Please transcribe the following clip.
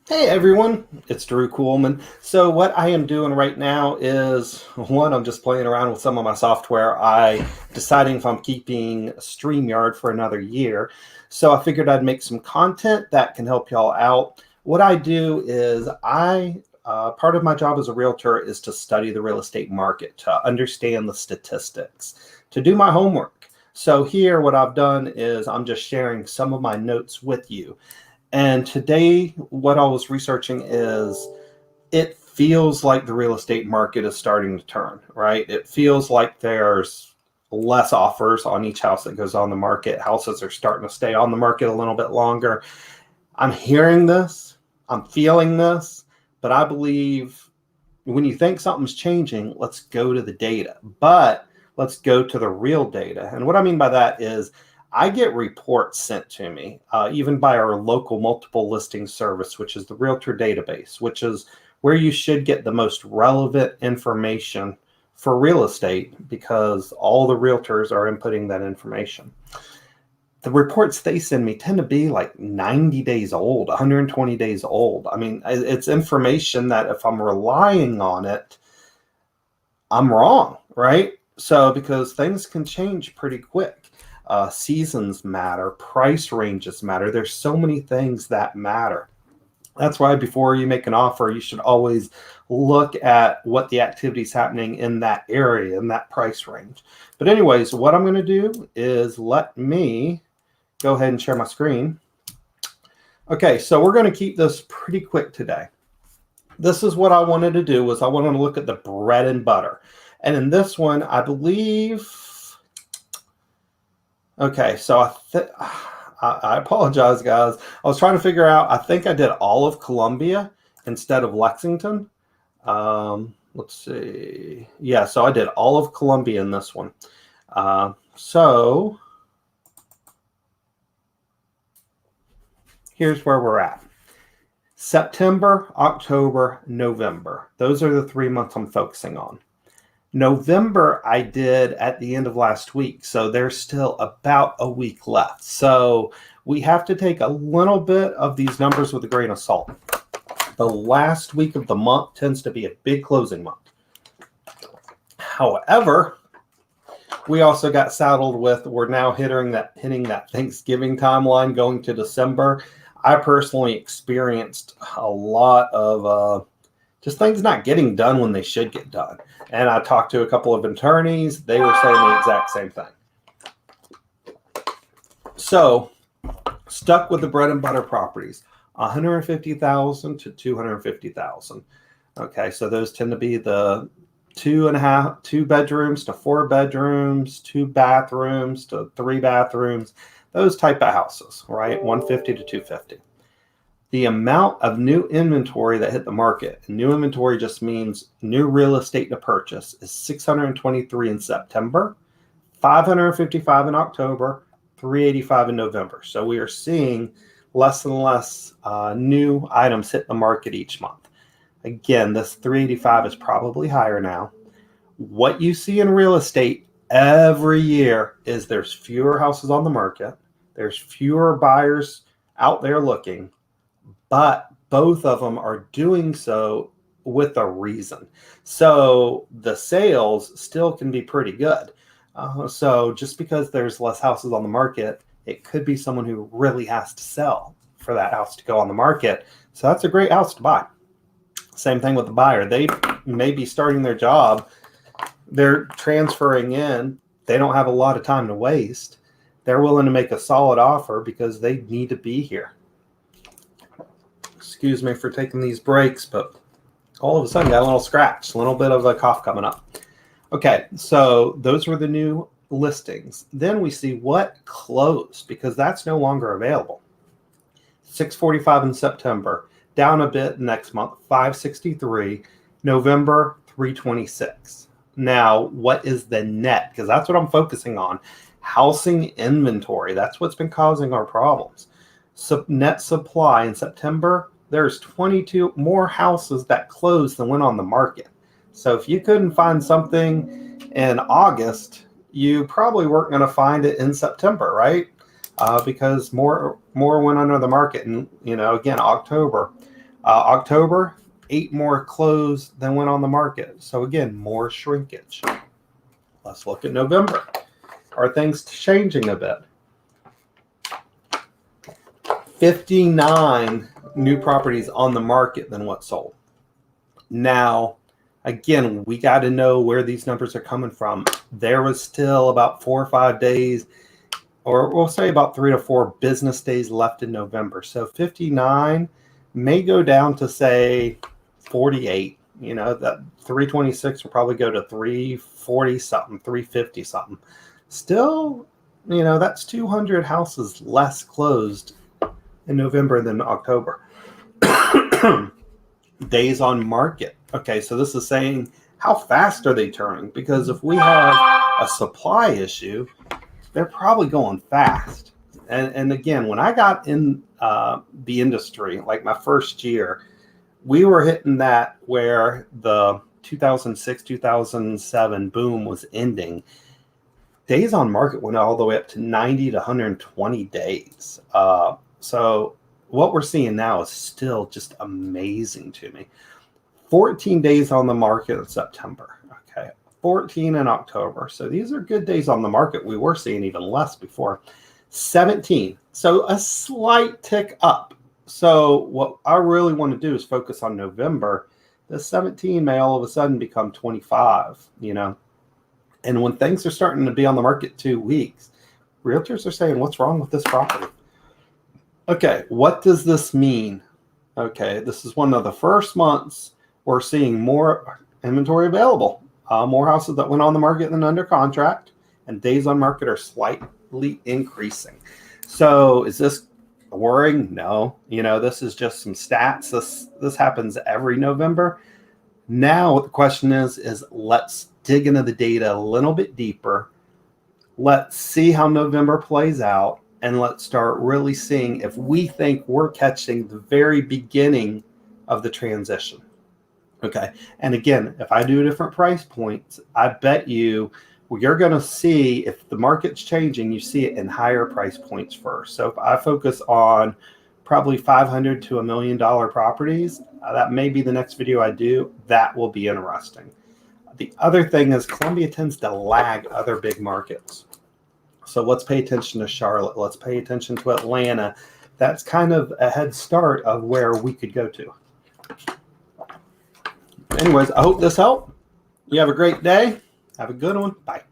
Hey everyone, it's Drew Coolman. So what I am doing right now is one, I'm just playing around with some of my software. I deciding if I'm keeping StreamYard for another year. So I figured I'd make some content that can help y'all out. What I do is part of my job as a realtor is to study the real estate market, to understand the statistics, to do my homework. So here, what I've done is I'm just sharing some of my notes with you. And today, what I was researching is it feels like the real estate market is starting to turn, right? It feels like there's less offers on each house that goes on the market. Houses are starting to stay on the market a little bit longer. I'm hearing this, I'm feeling this, but I believe when you think something's changing, let's go to the data. But let's go to the real data. And what I mean by that is I get reports sent to me, even by our local multiple listing service, which is the Realtor database, which is where you should get the most relevant information for real estate because all the realtors are inputting that information. The reports they send me tend to be like 90 days old, 120 days old. I mean, it's information that if I'm relying on it, I'm wrong, right? So, because things can change pretty quick. Seasons matter, price ranges matter. There's so many things that matter. That's why before you make an offer, you should always look at what the activity is happening in that area, in that price range. But anyways, what I'm going to do is let me go ahead and share my screen. Okay, so we're going to keep this pretty quick today. This is what I wanted to do was I wanted to look at the bread and butter. And in this one, I believe, okay, so I apologize, guys. I was trying to figure out, I think I did all of Columbia instead of Lexington. Let's see. Yeah, so I did all of Columbia in this one. So here's where we're at. September, October, November. Those are the 3 months I'm focusing on. November, I did at the end of last week. So there's still about a week left. So we have to take a little bit of these numbers with a grain of salt. The last week of the month tends to be a big closing month. However, we also got saddled with, we're now hitting that Thanksgiving timeline going to December. I personally experienced a lot of just things not getting done when they should get done. And I talked to a couple of attorneys. They were saying the exact same thing. So stuck with the bread and butter properties, 150,000 to 250,000. Okay, so those tend to be the 2 bedrooms to 4 bedrooms, 2 bathrooms to 3 bathrooms, those type of houses, right? 150 to 250. The amount of new inventory that hit the market, and new inventory just means new real estate to purchase, is 623 in September, 555 in October, 385 in November. So we are seeing less and less new items hit the market each month. Again, this 385 is probably higher now. What you see in real estate every year is there's fewer houses on the market, there's fewer buyers out there looking, but both of them are doing so with a reason. So the sales still can be pretty good. So just because there's less houses on the market, it could be someone who really has to sell for that house to go on the market. So that's a great house to buy. Same thing with the buyer. They may be starting their job. They're transferring in. They don't have a lot of time to waste. They're willing to make a solid offer because they need to be here. Excuse me for taking these breaks, but all of a sudden got a little scratch, a little bit of a cough coming up. Okay, so those were the new listings. Then we see what closed because that's no longer available. 645 in September, down a bit next month, 563. November, 326. Now, what is the net? Because that's what I'm focusing on. Housing inventory. That's what's been causing our problems. So net supply in September, there's 22 more houses that closed than went on the market. So if you couldn't find something in August, you probably weren't going to find it in September, right? Because more went under the market. And, again, October. October, 8 more closed than went on the market. So again, more shrinkage. Let's look at November. Are things changing a bit? 59 new properties on the market than what sold. Now, again, we got to know where these numbers are coming from. There was still about 4 or 5 days, or we'll say about 3 to 4 business days left in November. So 59 may go down to, say, 48. You know, that 326 will probably go to 340 something, 350 something. Still, you know, that's 200 houses less closed in November than October. Days on market. Okay, so this is saying how fast are they turning? Because if we have a supply issue, they're probably going fast. And again, when I got in the industry, like my first year, we were hitting that where the 2006, 2007 boom was ending. Days on market went all the way up to 90 to 120 days. So what we're seeing now is still just amazing to me. 14 days on the market in September. Okay, 14 in October. So these are good days on the market. We were seeing even less before. 17. So a slight tick up. So what I really want to do is focus on November. The 17 may all of a sudden become 25, you know. And when things are starting to be on the market 2 weeks, realtors are saying, what's wrong with this property? Okay, what does this mean? Okay, this is one of the first months we're seeing more inventory available, more houses that went on the market than under contract, and days on market are slightly increasing. So is this worrying? No. You know, this is just some stats. This happens every November. Now what the question is let's dig into the data a little bit deeper. Let's see how November plays out. And let's start really seeing if we think we're catching the very beginning of the transition. Okay. And again, if I do different price points, I bet you're going to see if the market's changing, you see it in higher price points first. So if I focus on probably $500 to $1 million properties, that may be the next video I do. That will be interesting. The other thing is Columbia tends to lag other big markets. So let's pay attention to Charlotte. Let's pay attention to Atlanta. That's kind of a head start of where we could go to. Anyways, I hope this helped. You have a great day. Have a good one. Bye.